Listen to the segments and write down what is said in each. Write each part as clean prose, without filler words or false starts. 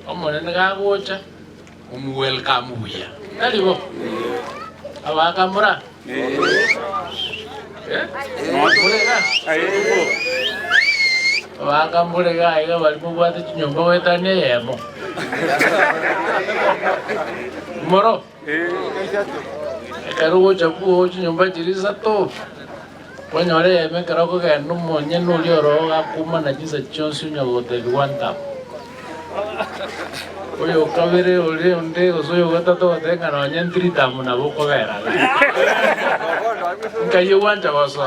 omonene gagocha welcome buya talibo abakamura abakamurega aiga bali mubwate chinyomba wetane yemo moro ekarugocha kuo chinyomba chirisa to wanyore yeme karako genu monye nuli oro gakuma na chisa chonsi unyagote biwanta oyo kabere ore onde osoyo gatatu gatenga no nyentrita muna boko bera kayo wanja baso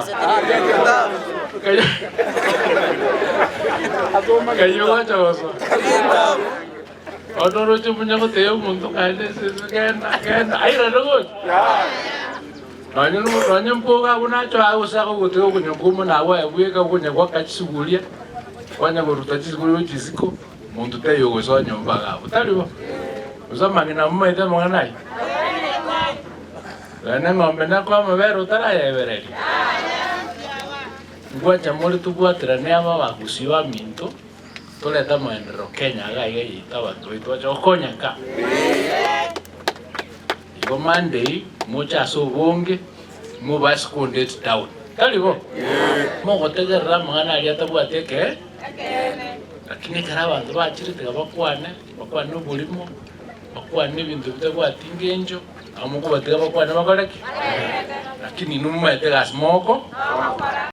kayo wanja baso odoro chupunya ko teo muntu kaide sesukenda aira dogo nanya mpoga kunacho ausako kuti okunyakuma nawe abuyeka kunyakwa kachisugulia kwanya kuruta chisigulia chisiko muntu teyo goso nyomba gabo talibo uzamangina mumaite mwanai lana ngombe nakwa mabero tarayebereri ngwacha muri tubwatira ne aba bagusiwa minto toleta maendeleo Kenya gaiga yita bantu bitwacha okonyaka igo Monday mucha so bonge mu baskunde town talibo mogo tegerra mwana ali atabwateke lakini karaba abantu bachirite bakwane bulimo bakwane ibintu bitabwati ngenjo amuko batega bakwane bakoleki lakini numete gasmoko